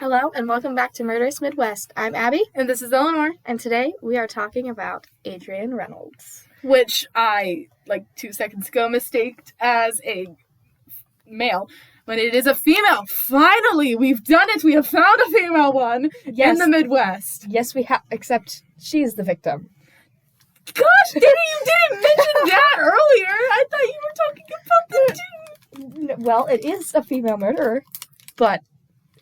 Hello and welcome back to Murderous Midwest. I'm Abby. And this is Eleanor. And today we are talking about Adrianne Reynolds. Which I, 2 seconds ago, mistaked as a male. When it is a female. Finally! We've done it! We have found a female one in the Midwest. Yes, we have, except she's the victim. Gosh, you didn't mention that earlier! I thought you were talking about that too! Well, it is a female murderer, but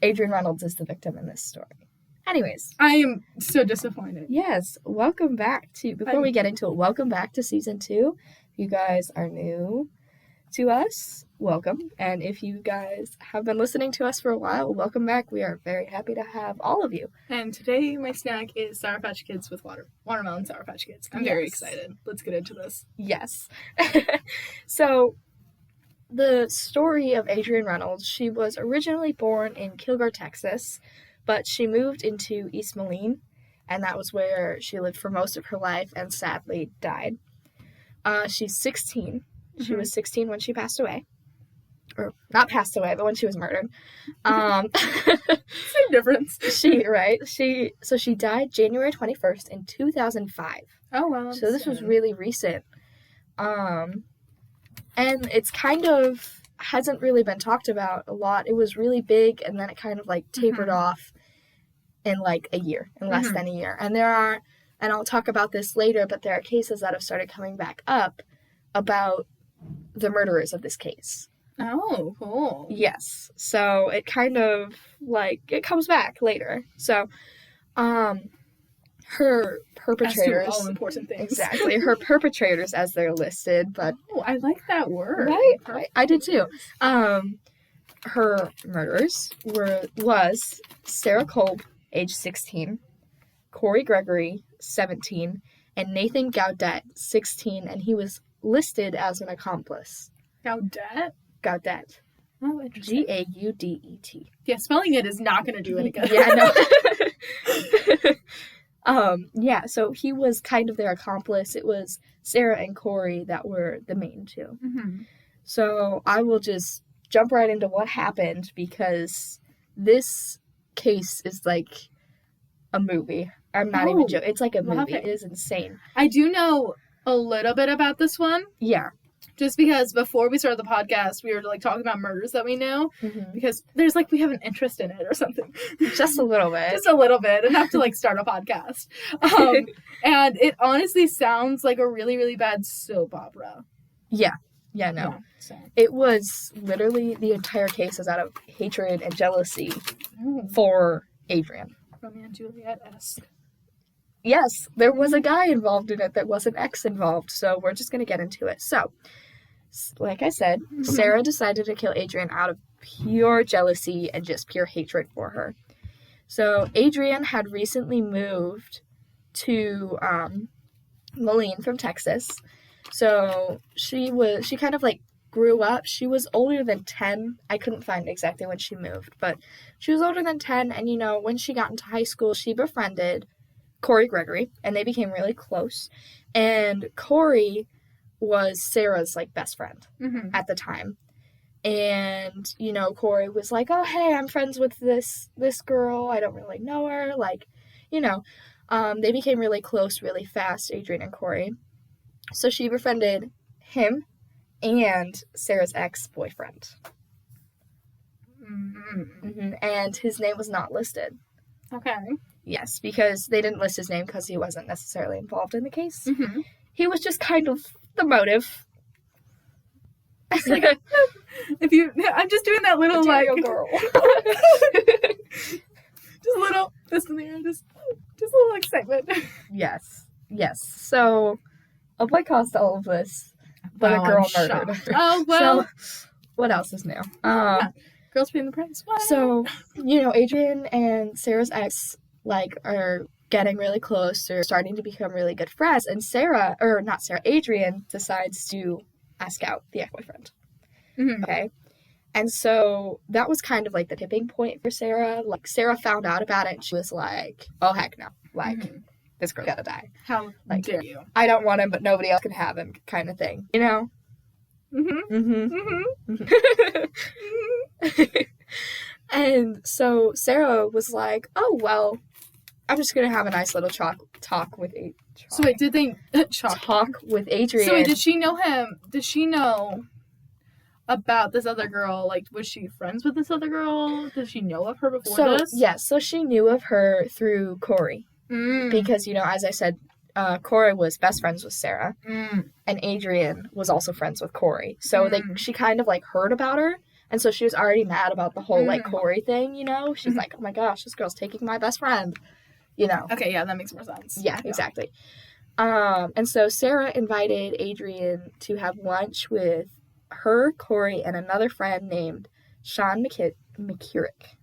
Adrianne Reynolds is the victim in this story. Anyways. I am so disappointed. Yes, welcome back before we get into it, welcome back to Season 2. If you guys are new to us, welcome. And if you guys have been listening to us for a while, welcome back. We are very happy to have all of you. And today my snack is Sour Patch Kids with watermelon Sour Patch Kids. I'm very excited. Let's get into this. Yes. So, the story of Adrianne Reynolds, she was originally born in Kilgore, Texas, but she moved into East Moline, and that was where she lived for most of her life and sadly died. She's 16. Mm-hmm. She was 16 when she passed away. Or, not passed away, but when she was murdered. Same difference. She died January 21st in 2005. Oh, wow. So this was really recent. And it's kind of hasn't really been talked about a lot. It was really big, and then it kind of tapered off in a year, in less than a year. And and I'll talk about this later, but there are cases that have started coming back up about the murderers of this case. Oh, cool. Yes. So it kind of it comes back later. So, her perpetrators. As to all important things. Exactly. Her perpetrators, as they're listed, but... Oh, I like that word. Right? I did too. Her murderers was Sarah Kolb, age 16, Corey Gregory, 17, and Nathan Gaudet, 16, and he was listed as an accomplice. Gaudet? Gaudet. Oh, interesting. Gaudet. Yeah, spelling it is not going to do any good. Yeah, no. So he was kind of their accomplice. It was Sarah and Corey that were the main two. Mm-hmm. So I will just jump right into what happened because this case is like a movie. I'm not even joking. It's like a movie. It is insane. I do know a little bit about this one. Yeah. Just because before we started the podcast, we were talking about murders that we know. Mm-hmm. Because there's we have an interest in it or something. Just a little bit. Just a little bit. Enough to start a podcast. And it honestly sounds like a really, really bad soap opera. Yeah. Yeah, no. Yeah, so. It was literally the entire case is out of hatred and jealousy for Adrianne. Romeo and Juliet-esque. Yes, there was a guy involved in it that was an ex involved, so we're just going to get into it. So, like I said, Sarah decided to kill Adrianne out of pure jealousy and just pure hatred for her. So, Adrianne had recently moved to Moline from Texas. So, she kind of grew up. She was older than 10. I couldn't find exactly when she moved, but she was older than 10, and when she got into high school, she befriended Corey Gregory, and they became really close. And Corey was Sarah's best friend at the time. And Corey was like, "Oh, hey, I'm friends with this girl. I don't really know her." They became really close really fast, Adrianne and Corey. So she befriended him and Sarah's ex-boyfriend. And his name was not listed. Okay. Yes, because they didn't list his name because he wasn't necessarily involved in the case. Mm-hmm. He was just kind of the motive. I'm just doing that little girl. Just a little fist in the air, just a little excitement. Yes. So a boy caused all of this, but a girl murdered. Oh well. So, what else is new? Girls paying the price. What? So Adrianne and Sarah's ex are getting really close. They're starting to become really good friends. And Adrianne decides to ask out the ex-boyfriend. Mm-hmm. Okay. And so that was kind of the tipping point for Sarah. Sarah found out about it and she was like, "Oh, heck no. This girl gotta die. How dare you? I don't want him, but nobody else can have him," kind of thing. Mm-hmm. Mm-hmm. Mm-hmm. And so Sarah was like, oh, well, I'm just going to have a nice little talk with Adrian. So wait, did they... Talk with Adrian. So wait, did she know him? Did she know about this other girl? Like, was she friends with this other girl? Did she know of her before this? Yes, so she knew of her through Corey. Because, as I said, Corey was best friends with Sarah. And Adrian was also friends with Corey. So she kind of, heard about her. And so she was already mad about the whole, Corey thing, She's like, oh my gosh, this girl's taking my best friend, Okay, yeah, that makes more sense. Yeah, exactly. And so Sarah invited Adrian to have lunch with her, Corey, and another friend named Sean McCurrick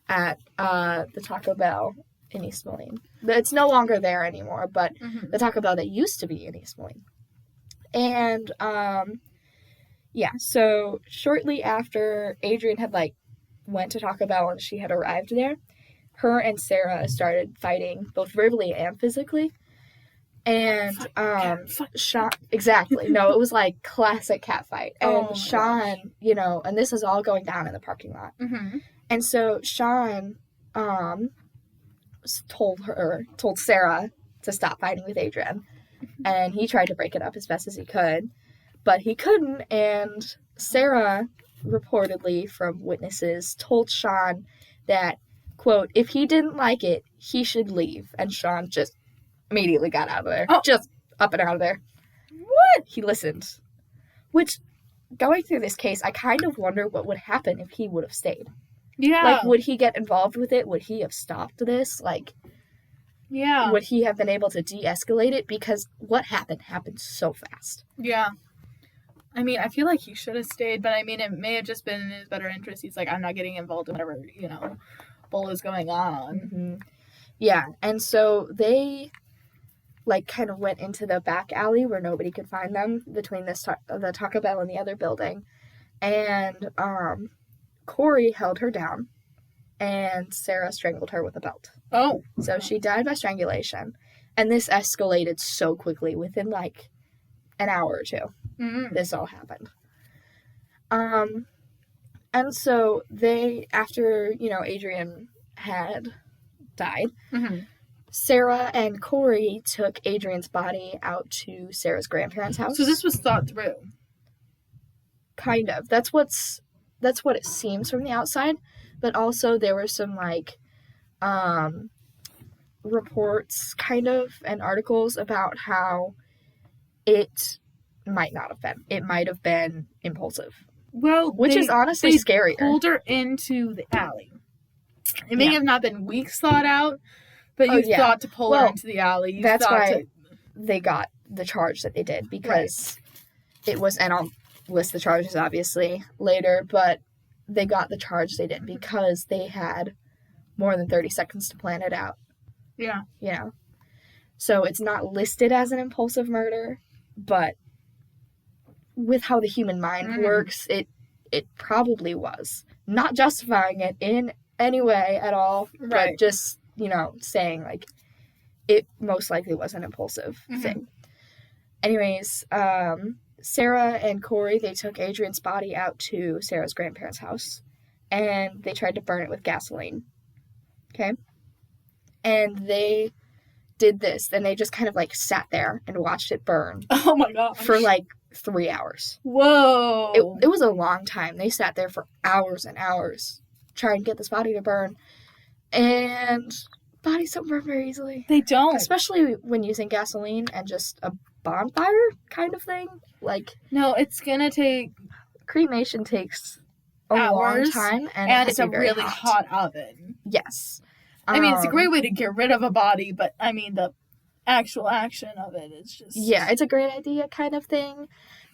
at the Taco Bell in East Moline. It's no longer there anymore, but the Taco Bell that used to be in East Moline. And, so shortly after Adrian had, went to Taco Bell and she had arrived there, her and Sarah started fighting, both verbally and physically. And, Sean, exactly. No, it was classic cat fight. And Sean, and this is all going down in the parking lot. And so Sean, told Sarah to stop fighting with Adrian. And he tried to break it up as best as he could. But he couldn't, and Sarah, reportedly from witnesses, told Sean that, quote, if he didn't like it, he should leave. And Sean just immediately got out of there. Oh. Just up and out of there. What? He listened. Which, going through this case, I kind of wonder what would happen if he would have stayed. Yeah. Would he get involved with it? Would he have stopped this? Yeah. Would he have been able to de-escalate it? Because what happened so fast. Yeah. I mean, I feel like he should have stayed, but I mean, it may have just been in his better interest. He's like, I'm not getting involved in whatever, bull is going on. Mm-hmm. Yeah, and so they, kind of went into the back alley where nobody could find them between the Taco Bell and the other building. And Corey held her down, and Sarah strangled her with a belt. Oh. So she died by strangulation. And this escalated so quickly within, an hour or two. This all happened. And so they, after, Adrian had died, Sarah and Corey took Adrian's body out to Sarah's grandparents' house. So this was thought through. Kind of. That's what it seems from the outside. But also there were some, reports, kind of, and articles about how it might not have been. It might have been impulsive. Well, which is honestly scarier. Pulled her into the alley. It may have not been weeks thought out, but you thought to pull her into the alley. That's why they got the charge that they did, because it was, and I'll list the charges obviously later, but they got the charge they did because they had more than 30 seconds to plan it out. Yeah. So it's not listed as an impulsive murder, but with how the human mind works, it probably was. Not justifying it in any way at all, but just, saying, it most likely was an impulsive thing. Anyways, Sarah and Corey, they took Adrian's body out to Sarah's grandparents' house, and they tried to burn it with gasoline. Okay? And they did this, and they just kind of, sat there and watched it burn. Oh my gosh. For, 3 hours. Whoa. It was a long time. They sat there for hours and hours trying to get this body to burn. And bodies don't burn very easily. They don't. Especially when using gasoline and just a bonfire kind of thing. No, it's gonna take... Cremation takes a long time. And it's a really hot oven. Yes. I mean, it's a great way to get rid of a body, but, I mean, the actual action of it is just... Yeah, it's a great idea kind of thing.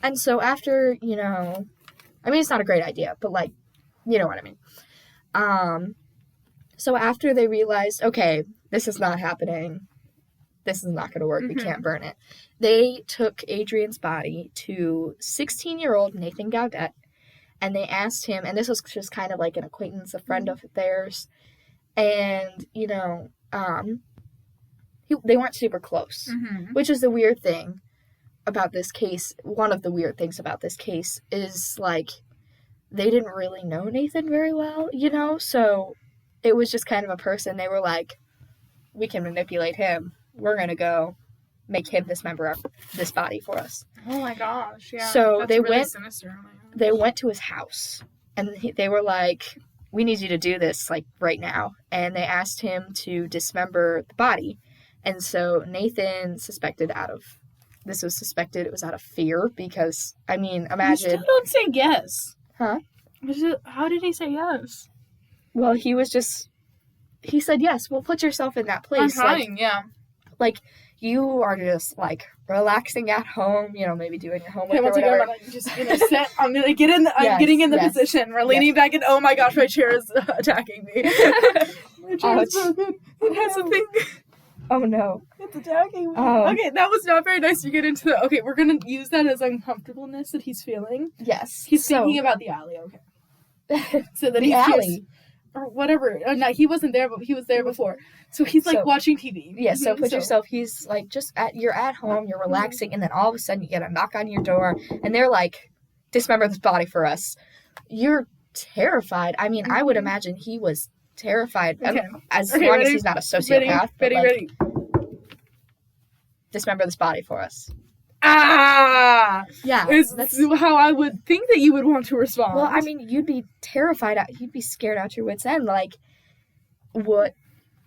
And so after, I mean, it's not a great idea, but, you know what I mean. So after they realized, okay, this is not happening, this is not going to work, we can't burn it, they took Adrian's body to 16-year-old Nathan Gaudet, and they asked him, and this was just kind of an acquaintance, a friend of theirs, and, they weren't super close, which is the weird thing about this case. One of the weird things about this case is, they didn't really know Nathan very well, you know? So it was just kind of a person. They were like, we can manipulate him. We're going to go make him dismember this body for us. Oh my gosh, yeah. So that's they really went sinister. Oh my gosh. they went to his house, and they were like, we need you to do this, like, right now. And they asked him to dismember the body. And so Nathan it was out of fear, because, I mean, imagine. You still don't say yes. Huh? How did he say yes? Well, he said, yes, well, put yourself in that place. I'm trying, yeah. Like, you are just, like, relaxing at home, you know, maybe doing your homework or once whatever. again, I'm just gonna sit. I'm gonna get in. I'm getting in the position. We're leaning back, and oh my gosh, my chair is attacking me. My chair is broken. It has a thing. Oh no, it's attacking me. Okay, that was not very nice to get into the. Okay, we're gonna use that as uncomfortableness that he's feeling. Yes, he's thinking about the alley. Okay, so that the alley. Or whatever. No, he wasn't there, but he was there before. So he's like watching TV. Yeah, so put yourself, he's like you're at home, you're relaxing, and then all of a sudden you get a knock on your door, and they're like, dismember this body for us. You're terrified. I mean, I would imagine he was terrified, as long as he's not a sociopath. Ready. Dismember this body for us. Ah! Yeah. That's how I would think that you would want to respond. Well, I mean, you'd be terrified. You'd be scared out your wits' end. Like,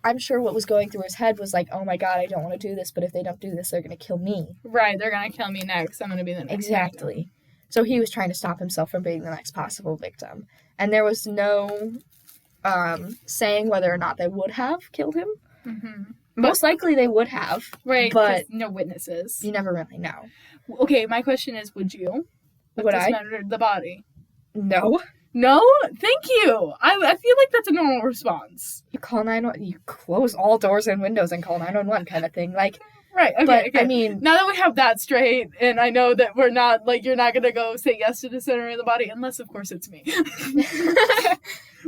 I'm sure what was going through his head was like, oh my god, I don't want to do this, but if they don't do this, they're going to kill me. Right, they're going to kill me next. I'm going to be the next Exactly. victim. So he was trying to stop himself from being the next possible victim. And there was no saying whether or not they would have killed him. Mm-hmm. Most likely they would have. Right, but no witnesses. You never really know. Okay, my question is, would you have dismembered the body? No. No? Thank you! I feel like that's a normal response. You call 911, you close all doors and windows and call 911 kind of thing. Like, right, okay. I mean, now that we have that straight, and I know that we're not, like, you're not gonna go say yes to dismembering the body, unless, of course, it's me.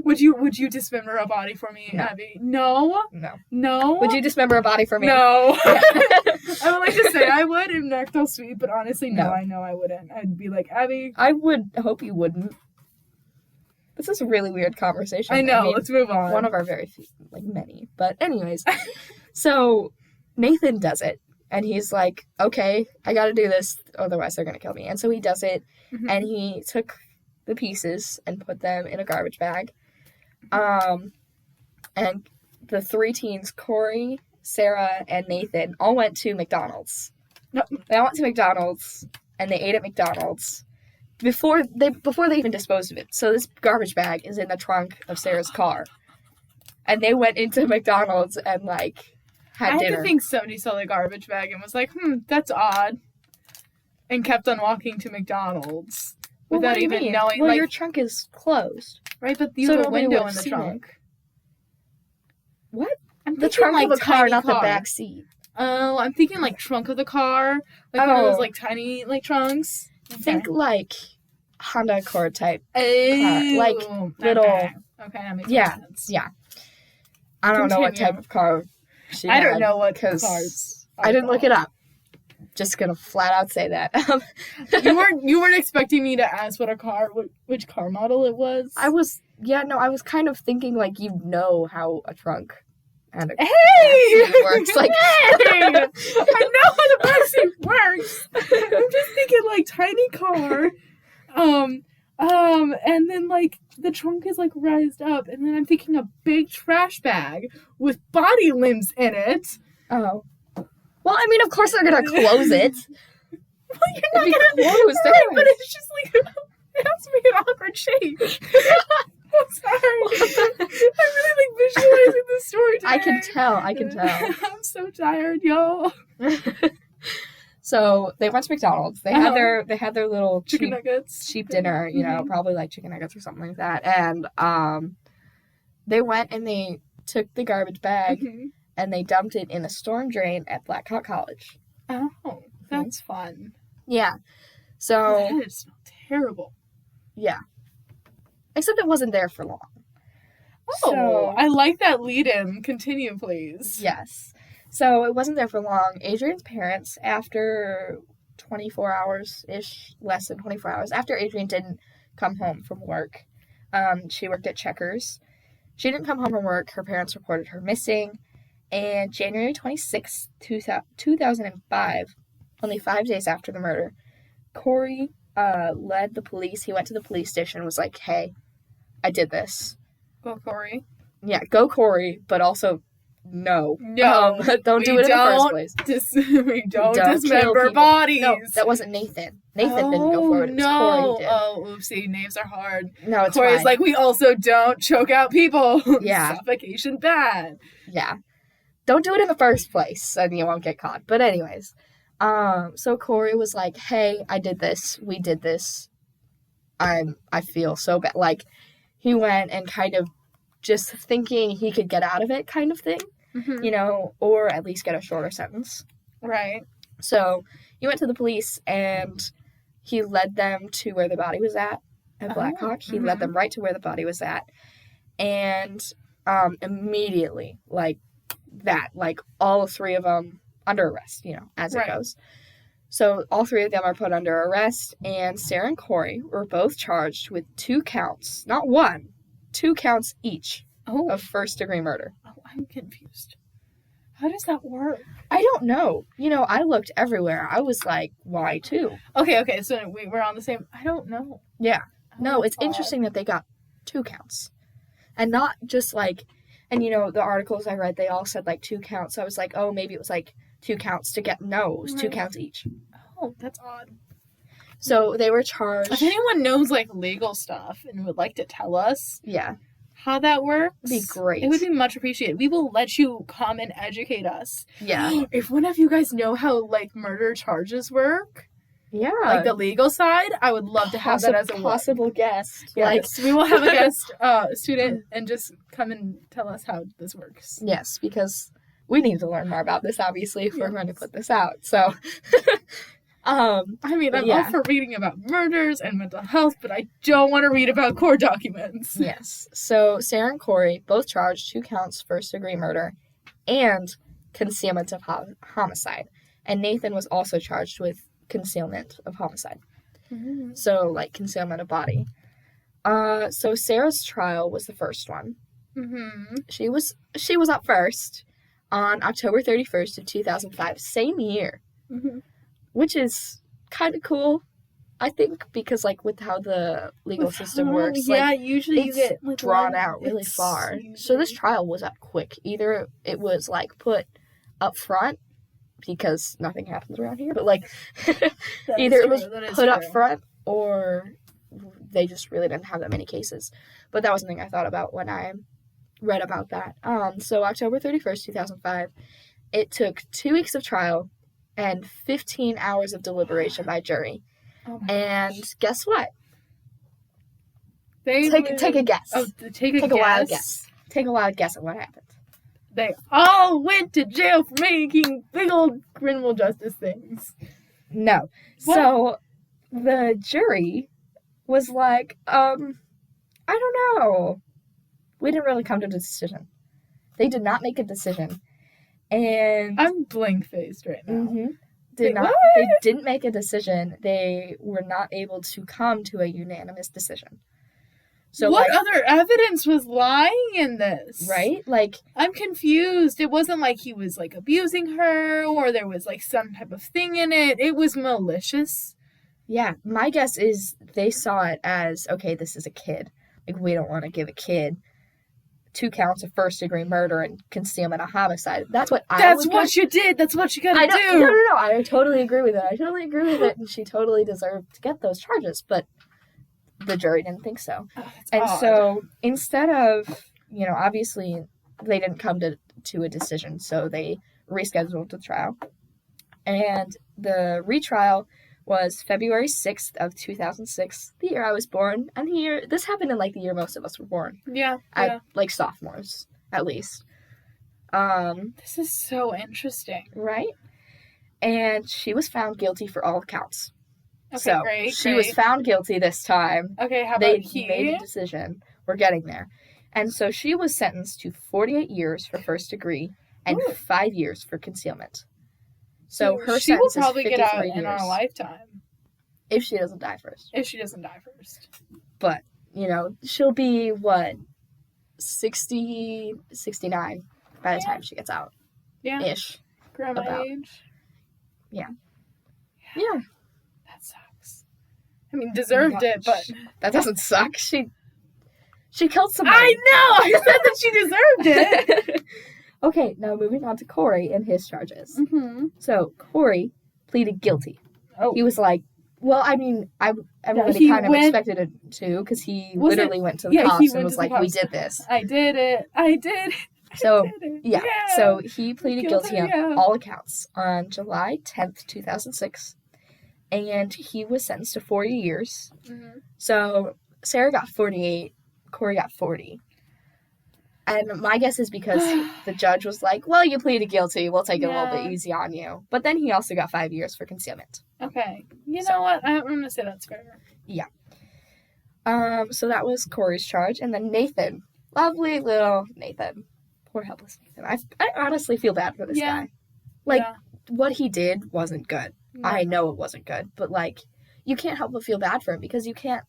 Would you dismember a body for me, No. Abby? No? No? Would you dismember a body for me? No. I would like to say I would and act all sweet, but honestly, no, No. I know I wouldn't. I'd be like, Abby. I would hope you wouldn't. This is a really weird conversation. I know, let's move on. One of our very few, like, many. But anyways, so Nathan does it. And he's like, okay, I gotta do this, otherwise they're gonna kill me. And so he does it, and he took the pieces and put them in a garbage bag. And the three teens, Corey, Sarah, and Nathan, all went to McDonald's. No, they all went to McDonald's, and they ate at McDonald's before they even disposed of it. So this garbage bag is in the trunk of Sarah's car. And they went into McDonald's and, like, had dinner. I think somebody saw the garbage bag and was like, that's odd. And kept on walking to McDonald's without even knowing. Well, like, your trunk is closed. Right, but you have a window in the trunk. What? I'm the trunk like of a car, not car. the back seat. Oh, I'm thinking like trunk of the car. Like one of those like tiny like trunks. Okay. Think like Honda Accord type car. Like little. Okay, that makes sense. Yeah. I don't know what type of car she I had, don't know what cars. I didn't look it up. Just gonna flat out say that. You weren't expecting me to ask which car model it was? I was kind of thinking like you know how a trunk and a backseat works. Like, hey! I know how the backseat works. I'm just thinking like tiny car, and then like the trunk is like raised up, and then I'm thinking a big trash bag with body limbs in it. Oh. Well, I mean, of course they're gonna close it. Well, you're not gonna close it, but it's just like it has to be an awkward shape. I'm sorry. I'm really like visualizing the story today. I can tell. I'm so tired, y'all. So they went to McDonald's. They had their little chicken nuggets, cheap dinner. You know, probably like chicken nuggets or something like that. And they went and they took the garbage bag. And they dumped it in a storm drain at Black Hawk College. Oh, that's fun. Yeah. So that is terrible. Yeah. Except it wasn't there for long. Oh, so, I like that lead-in. Continue, please. Yes. So it wasn't there for long. Adrianne's parents, after 24 hours-ish, less than 24 hours, after Adrianne didn't come home from work. She worked at Checkers. She didn't come home from work. Her parents reported her missing. And January 26th, 2005, only 5 days after the murder, Corey led the police. He went to the police station and was like, hey, I did this. Go Corey. Yeah, go Corey, but also no. No. Don't do it in the first place. We don't dismember bodies. No, that wasn't Nathan. Nathan didn't go for it. It was Corey did. Oh, oopsie. Names are hard. No, it's Corey's fine. like, we also don't choke out people. Yeah. Suffocation bad. Yeah. Don't do it in the first place, and you won't get caught. But anyways, so Corey was like, hey, I did this. We did this. I feel so bad. Like, he went and kind of just thinking he could get out of it kind of thing, you know, or at least get a shorter sentence. Right. So he went to the police, and he led them to where the body was at Blackhawk. He led them right to where the body was at. And immediately, like, all three of them under arrest, you know, as it goes. So all three of them are put under arrest, and Sarah and Corey were both charged with 2 counts, not 1, 2 counts each of first-degree murder. Oh, I'm confused. How does that work? I don't know. You know, I looked everywhere. I was like, why 2? Okay, so we're on the same... I don't know. Yeah. No, it's interesting that they got 2 counts. And not just like... And, you know, the articles I read, they all said, like, 2 counts. So I was like, oh, maybe it was, like, 2 counts to get... No, it was 2 counts each. Oh, that's odd. So they were charged... If anyone knows, like, legal stuff and would like to tell us how that works... It'd be great. It would be much appreciated. We will let you come and educate us. Yeah. If one of you guys know how, like, murder charges work... Yeah. Like, the legal side, I would love to have that as a possible guest. Yes, we will have a guest student and just come and tell us how this works. Yes, because we need to learn more about this, obviously, if we're going to put this out. So, I mean, I'm all for reading about murders and mental health, but I don't want to read about court documents. Yes. So, Sarah and Corey both charged 2 counts first-degree murder and concealment of homicide. And Nathan was also charged with concealment of homicide. So, like, concealment of body. So Sarah's trial was the first one. She was up first on October 31st of 2005, same year, which is kind of cool, I think, because, like, with how the legal system works, usually you get like, drawn out really far. Usually. So this trial was up quick. Either it was, like, put up front, because nothing happens around here, but, like, either it was put up front or they just really didn't have that many cases. But that was something I thought about when I read about that. So October 31st, 2005, it took 2 weeks of trial and 15 hours of deliberation by jury. And guess what? Take a guess. Take a wild guess. Take a wild guess at what happened. They all went to jail for making big old criminal justice things. No. What? So the jury was like, I don't know. We didn't really come to a decision. They did not make a decision. And I'm blank-faced right now. They didn't make a decision. They were not able to come to a unanimous decision. So what other evidence was lying in this? Right? Like, I'm confused. It wasn't like he was, like, abusing her or there was, like, some type of thing in it. It was malicious. Yeah. My guess is they saw it as, okay, this is a kid. Like, we don't want to give a kid 2 counts of first-degree murder and concealment of homicide. That's what you did. That's what you gotta do. No. I totally agree with it. And she totally deserved to get those charges. But the jury didn't think so. So instead of, you know, obviously they didn't come to a decision, so they rescheduled the trial. And the retrial was February 6th of 2006, the year I was born. And this happened in, like, the year most of us were born. Yeah. Like, sophomores, at least. This is so interesting. Right? And she was found guilty for all counts. Okay, so great. She was found guilty this time. Okay, how about he? They made a decision. We're getting there. And so she was sentenced to 48 years for first degree and 5 years for concealment. So her she will sentence probably is 53 get out years. in our lifetime. If she doesn't die first. But, she'll be, 60, 69 by the time she gets out. Yeah. Ish. Grandma age. Yeah. That sucks. I mean, deserved it, but... That doesn't suck. She killed somebody. I know! I said that she deserved it! Okay, now moving on to Corey and his charges. Mm-hmm. So, Corey pleaded guilty. Oh. He was like, well, I mean, everybody kind of expected it to, because he literally went to the cops and was like, we did this. I did it. So, yeah. So, he pleaded guilty on all accounts on July 10th, 2006. And he was sentenced to 40 years. Mm-hmm. So, Sarah got 48, Corey got 40. And my guess is because the judge was like, well, you pleaded guilty, we'll take it a little bit easy on you. But then he also got 5 years for concealment. Okay. You know what? I'm going to say that's fair. Yeah. So that was Corey's charge. And then Nathan. Lovely little Nathan. Poor helpless Nathan. I honestly feel bad for this guy. What he did wasn't good. No. I know it wasn't good. But, you can't help but feel bad for him because you can't,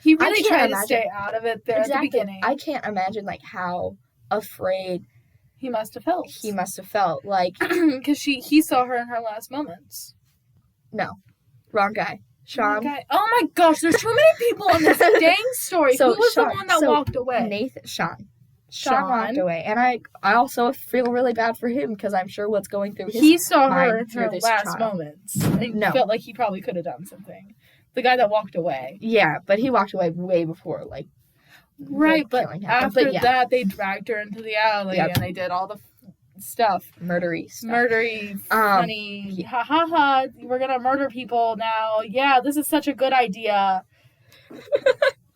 He really tried to stay out of it there at the beginning. I can't imagine, how afraid he must have felt. Because he saw her in her last moments. No. Wrong guy. Sean. Wrong guy. Oh my gosh, there's too many people in this dang story. Who was the one that walked away? Sean walked away. And I also feel really bad for him because I'm sure what's going through his mind. He saw her in her last moments. And felt like he probably could have done something. The guy that walked away. Yeah, but he walked away way before, right, but after that, they dragged her into the alley and they did all the stuff. Murdery stuff. Funny. Ha ha ha, we're gonna murder people now. Yeah, this is such a good idea.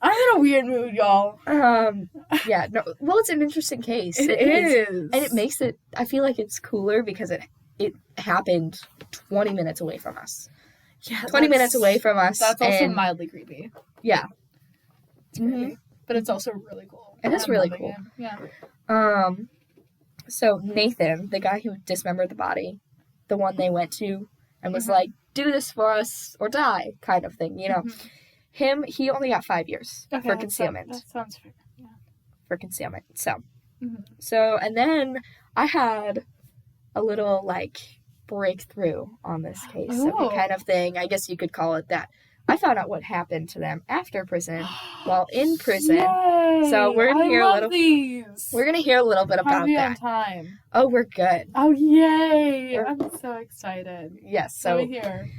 I'm in a weird mood, y'all. Yeah, no, well, it's an interesting case. It is. And it makes it, I feel like it's cooler because it happened 20 minutes away from us. Yeah, 20 minutes away from us. That's also mildly creepy. Yeah. It's creepy. But it's also really cool. It is really cool. Yeah. So Nathan, the guy who dismembered the body, the one they went to and was like, do this for us or die kind of thing, he only got 5 years for concealment. That sounds fair. Yeah. For concealment. So, and then I had a little, breakthrough on this case. Kind of thing. I guess you could call it that. I found out what happened to them after prison, while in prison. Yay! So we're gonna hear a little. These. We're gonna hear a little bit about that. On time? Oh, we're good. Oh, yay! I'm so excited. Yes. So let me hear.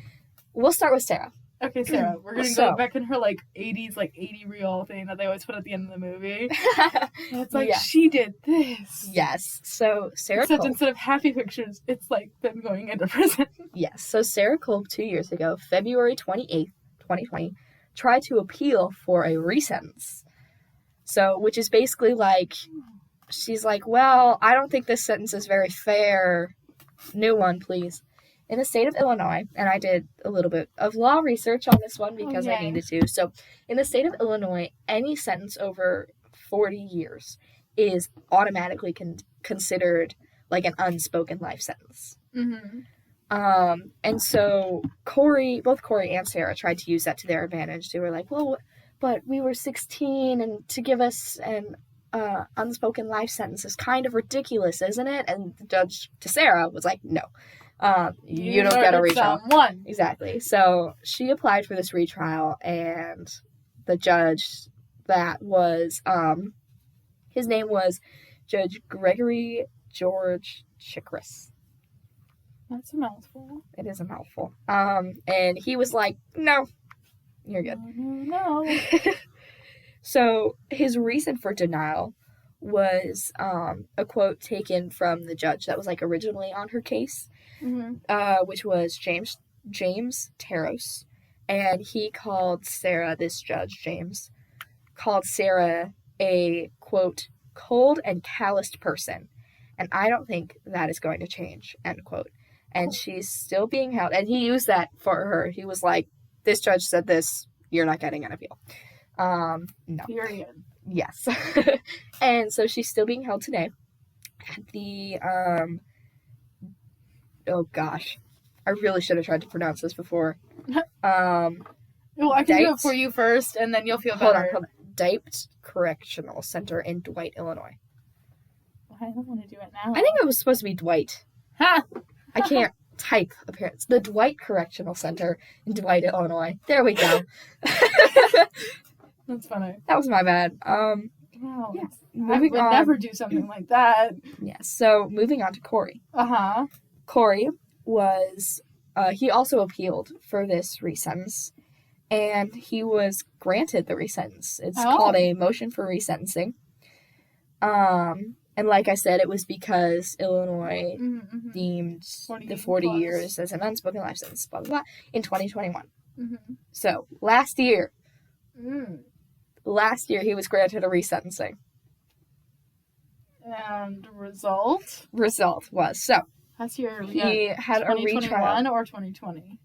We'll start with Sarah. Okay, Sarah. We're gonna go back in her 80s 80 reel thing that they always put at the end of the movie. It's she did this. Yes. So Sarah. Except instead of happy pictures, it's them going into prison. Yes. So Sarah Kolb 2 years ago, February 28th, 2020, tried to appeal for a resentence. So, which is basically she's like, well, I don't think this sentence is very fair. New one, please. In the state of Illinois, and I did a little bit of law research on this one because I needed to. So, in the state of Illinois, any sentence over 40 years is automatically considered an unspoken life sentence. Mm-hmm. And so both Corey and Sarah tried to use that to their advantage. They were like, well, but we were 16 and to give us an unspoken life sentence is kind of ridiculous, isn't it? And the judge to Sarah was like, no. You don't get a retrial. Exactly. So she applied for this retrial, and the judge that was, his name was Judge Gregory George Chikris. That's a mouthful. It is a mouthful. And he was like, no, you're good. No. So his reason for denial was a quote taken from the judge that was originally on her case. Mm-hmm. Which was James Taros, and he called Sarah, this judge James, called Sarah a, quote, cold and calloused person, and I don't think that is going to change, end quote. And she's still being held, and he used that for her. He was like, this judge said this, you're not getting an appeal. No. Period. Yes. And so she's still being held today at the, oh gosh, I really should have tried to pronounce this before. Well, I can do Diped? it for you first, and then you'll feel Hold better. on. Diped Correctional Center in Dwight, Illinois. I don't want to do it now. I think it was supposed to be Dwight. Ha! I can't type, apparently. The Dwight Correctional Center in Dwight, Illinois. There we go. That's funny. That was my bad. Wow. Yeah. I would never do something like that. Yeah, so moving on to Corey. Uh-huh. Corey was, he also appealed for this resentence, and he was granted the resentence. It's called a motion for resentencing. And like I said, it was because Illinois deemed the 40 years as an unspoken life sentence, blah, blah, blah, in 2021. So, last year, he was granted a resentencing. And result? Result was, so, Last year, he had a retrial. 2021 or 2020?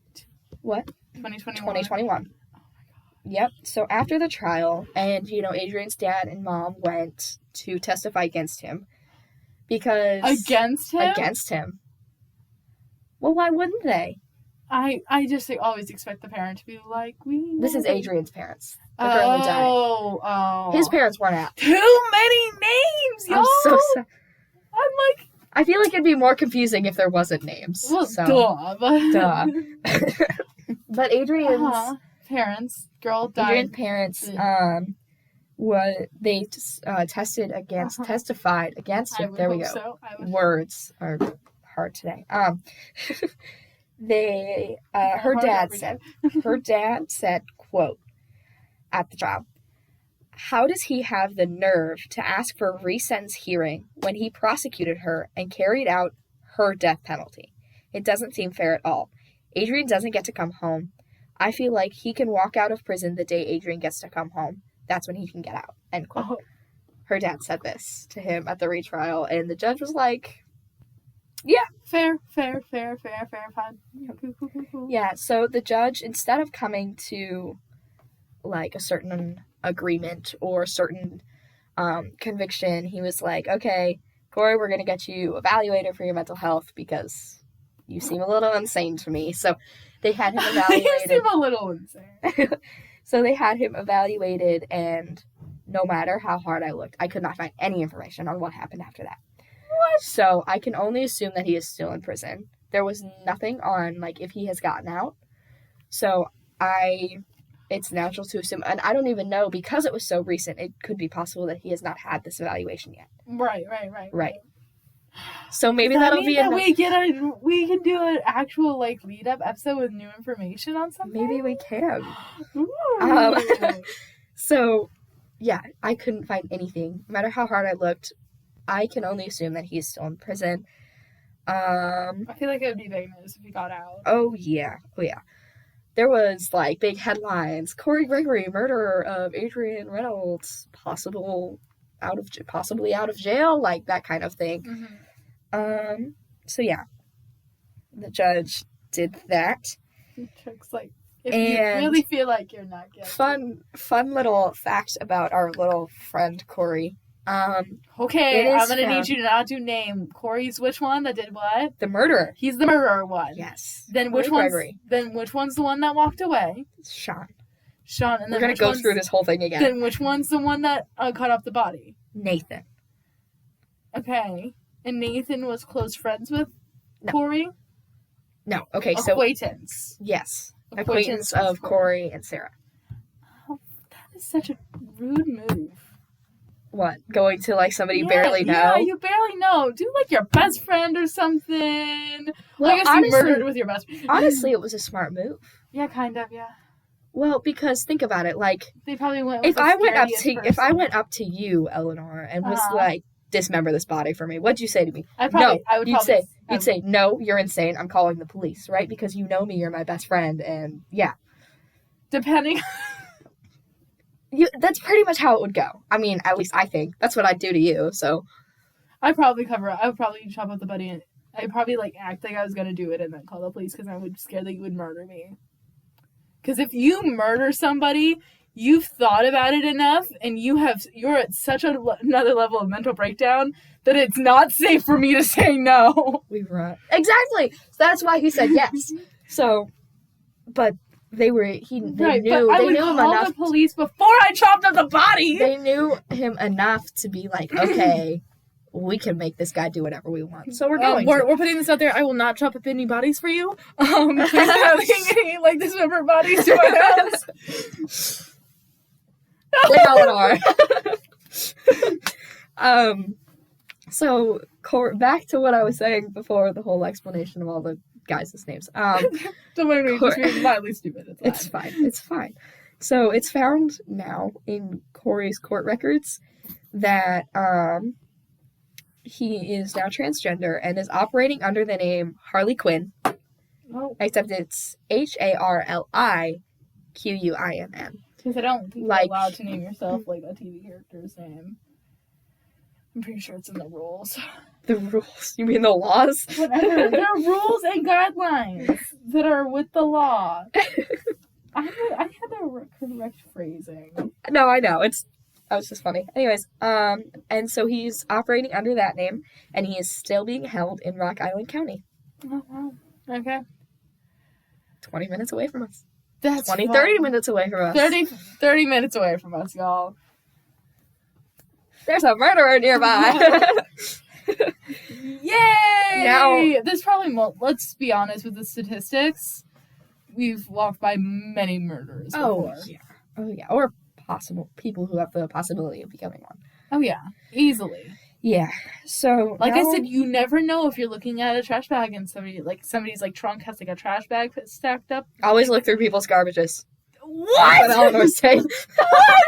What? 2021. 2021. Oh my god. Yep. So after the trial, and, Adrianne's dad and mom went to testify against him. Because... Against him? Against him. Well, why wouldn't they? I just always expect the parent to be like, This is Adrianne's parents. The girl who died. Oh. His parents weren't out. Too many names, y'all! I'm so sorry. I'm like... I feel like it'd be more confusing if there wasn't names. Well, so. duh. But Adrianne's... Parents. Girl died. Adrianne's parents, they testified against him. There we go. So. Words are hard today. Her dad said, quote, at the trial, "How does he have the nerve to ask for a resentence hearing when he prosecuted her and carried out her death penalty? It doesn't seem fair at all. Adrianne doesn't get to come home. I feel like he can walk out of prison the day Adrianne gets to come home. That's when he can get out." End quote. Oh. Her dad said this to him at the retrial, and the judge was like, yeah. Fair, fine. Cool. Yeah, so the judge, instead of coming to, like, a certain agreement or certain conviction, he was like, okay, Corey, we're going to get you evaluated for your mental health because you seem a little insane to me. So they had him evaluated. You seem a little insane. So they had him evaluated, and no matter how hard I looked, I could not find any information on what happened after that. What? So I can only assume that he is still in prison. There was nothing on, like, if he has gotten out. So it's natural to assume, and I don't even know, because it was so recent, it could be possible that he has not had this evaluation yet. Right. So maybe that'll be we can do an actual, like, lead up episode with new information on something. Maybe we can. So yeah, I couldn't find anything. No matter how hard I looked, I can only assume that he's still in prison. I feel like it would be big news if he got out. Oh yeah. There was, like, big headlines: Corey Gregory, murderer of Adrianne Reynolds, possibly out of jail, like that kind of thing. So yeah, the judge did that. Tricks, like, if you really feel like you're not guilty. Fun little fact about our little friend Corey. Okay, I'm gonna need you to not do name. Corey's which one that did what? The murderer. He's the murderer one. Yes. Then which one's the one that walked away? Sean, and then we're gonna go through this whole thing again. Then which one's the one that cut off the body? Nathan. Okay, and Nathan was close friends with Corey? No. Okay, acquaintance. So yes, acquaintance of Corey and Sarah. Oh, that is such a rude move. What? Going to, like, somebody you barely know? Yeah, you barely know. Do, like, your best friend or something. Well, I guess you murdered with your best friend. Honestly, it was a smart move. Yeah, kind of, yeah. Well, because think about it, like, they probably went with if I went up to you, Eleanor, and was like, dismember this body for me, what'd you say to me? You'd say, no, you're insane. I'm calling the police, right? Because you know me, you're my best friend, and yeah. Depending. That's pretty much how it would go. I mean, at least I think. That's what I'd do to you, so. I would probably chop up the body, and I'd probably, like, act like I was gonna do it and then call the police because I would be scared that you would murder me. Because if you murder somebody, you've thought about it enough, and you're at such another level of mental breakdown that it's not safe for me to say no. We run. Exactly! So that's why he said yes. So, but They right, knew but I they would knew him call enough. the police before I chopped up the body. They knew him enough to be like, okay, we can make this guy do whatever we want. So we're going. We're putting this out there. I will not chop up any bodies for you. Please don't bring any like dismembered bodies to my house. They all are. So back to what I was saying before the whole explanation of all the guys' names. Don't mind me, just being mildly stupid. It's fine. It's fine. So it's found now in Corey's court records that he is now transgender and is operating under the name Harley Quinn. Oh. Except it's HarliQuinn. Because I don't think you're allowed to name yourself like a TV character's name. I'm pretty sure it's in the rules. The rules? You mean the laws? Whatever. There are rules and guidelines that are with the law. I had the correct phrasing. No, I know. That was just funny. Anyways, and so he's operating under that name, and he is still being held in Rock Island County. Oh, wow. Okay. 20 minutes away from us. That's 30 minutes away from us. 30 minutes away from us, y'all. There's a murderer nearby. Yay! Now, there's probably let's be honest with the statistics. We've walked by many murderers before. Oh, yeah. Or possible people who have the possibility of becoming one. Oh, yeah. Easily. Yeah. So, like I said, you never know if you're looking at a trash bag and somebody's trunk has a trash bag stacked up. Always look through people's garbages. What? That's what Eleanor's saying. What?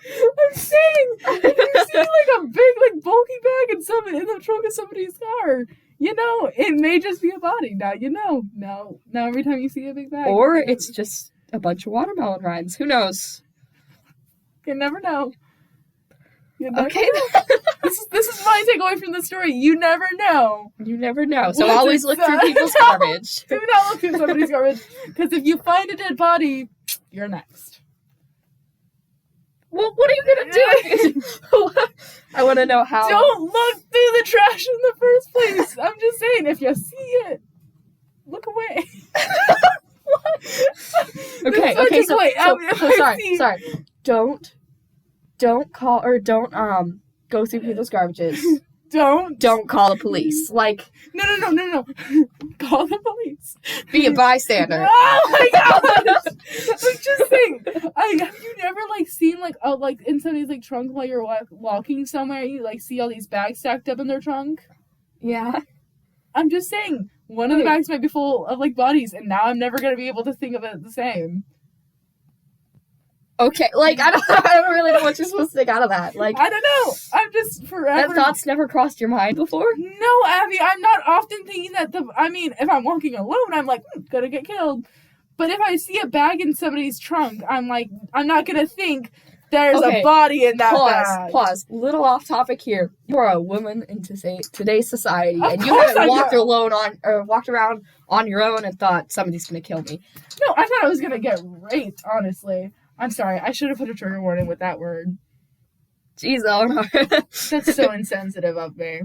I'm saying, if you see a big, bulky bag in the trunk of somebody's car, it may just be a body. Now you know. Now every time you see a big bag. Or it's just a bunch of watermelon rinds. Who knows? You never know. Okay. This is my takeaway from the story. You never know. You never know. So always look through people's garbage. Do not look through somebody's garbage. Because if you find a dead body, you're next. Well, what are you going to do? I want to know how. Don't look through the trash in the first place. I'm just saying, if you see it, look away. Okay, sorry. Don't call or don't go through people's garbages. Don't call the police. No. Call the police. Be a bystander. Oh my god! I'm just saying. Have you never seen in somebody's trunk while you're walking somewhere? You see all these bags stacked up in their trunk. Yeah. I'm just saying. One of the bags might be full of bodies, and now I'm never gonna be able to think of it the same. Okay, I don't really know what you're supposed to take out of that. I don't know. I'm just forever. That thought's never crossed your mind before? No, Abby, I'm not often thinking that if I'm walking alone, I'm gonna get killed. But if I see a bag in somebody's trunk, I'm not gonna think there's a body in that bag. Pause. Little off topic here. You are a woman in today's society, and you haven't walked around on your own and thought somebody's gonna kill me. No, I thought I was gonna get raped, honestly. I'm sorry. I should have put a trigger warning with that word. Jeez, Eleanor. That's so insensitive of me.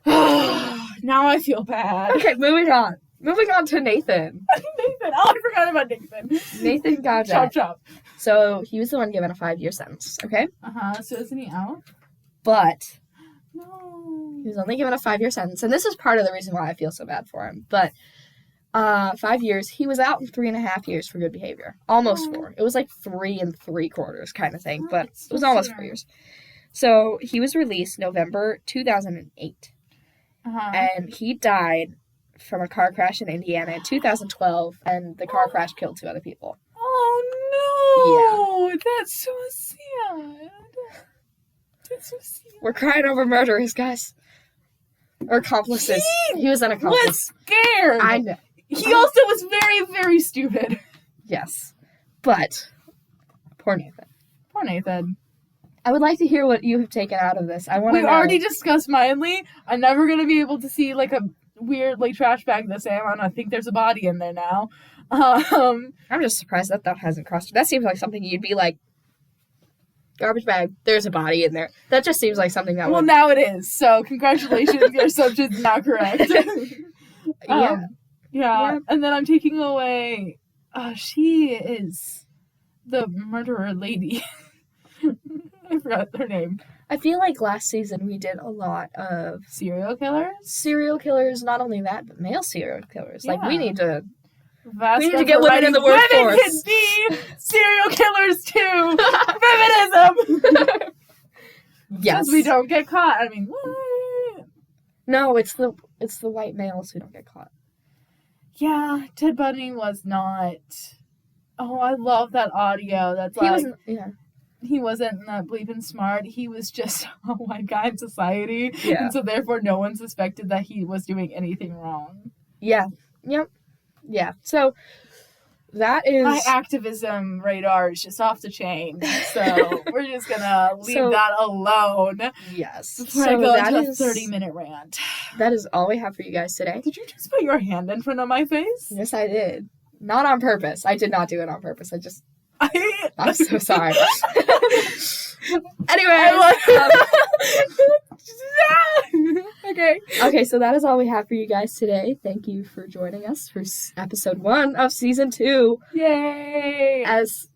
Now I feel bad. Okay, moving on. Moving on to Nathan. Nathan. Oh, I forgot about Nathan. Nathan Gajak. Chop. So he was the one given a 5-year sentence, okay? So isn't he out? But no, he was only given a 5-year sentence. And this is part of the reason why I feel so bad for him. But 5 years, he was out in 3.5 years for good behavior. Almost 4. It was 3 3/4 kind of thing, but it was almost 4 years. So he was released November 2008. And he died from a car crash in Indiana in 2012, and the car crash killed 2 other people. Oh no! Yeah. That's so sad. We're crying over murderers, guys. Or accomplices. He was an accomplice. Was scared. I know. He also was very, very stupid. Yes. But, poor Nathan. Poor Nathan. I would like to hear what you have taken out of this. We've already discussed mildly. I'm never going to be able to see a weird trash bag the same. I think there's a body in there now. I'm just surprised that hasn't crossed. That seems like something you'd be like, garbage bag, there's a body in there. That just seems like something that Well, now it is. So, congratulations, your assumption's not correct. Yeah. Yeah. And then I'm taking away She is the murderer lady. I forgot her name. I feel like last season we did a lot of Serial killers? Serial killers, not only that, but male serial killers. Like, we need to Get women in the workforce. Women can be serial killers too! Feminism! Yes. Because we don't get caught. I mean, what? No, it's the white males who don't get caught. Yeah, Ted Bundy was not... Oh, I love that audio. That's like... He wasn't that bleeping smart. He was just a white guy in society. Yeah. And so therefore no one suspected that he was doing anything wrong. Yeah. Yep. Yeah. So that is... My activism radar is just off the chain. So we're just going to leave that alone. Yes. Before I go into a 30-minute rant. That is all we have for you guys today. Did you just put your hand in front of my face? Yes, I did. Not on purpose. I did not do it on purpose. I'm so sorry. Anyway. Okay, so that is all we have for you guys today. Thank you for joining us for episode 1 of season 2. Yay! As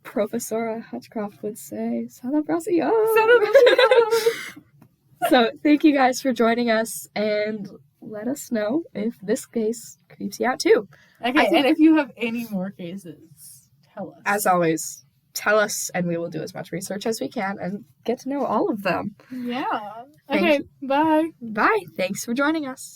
Professor Hutchcroft would say, Celebración! So, thank you guys for joining us, and let us know if this case creeps you out too. Okay, and if you have any more cases, tell us. As always, tell us, and we will do as much research as we can and get to know all of them. Yeah. Okay, bye. Bye. Thanks for joining us.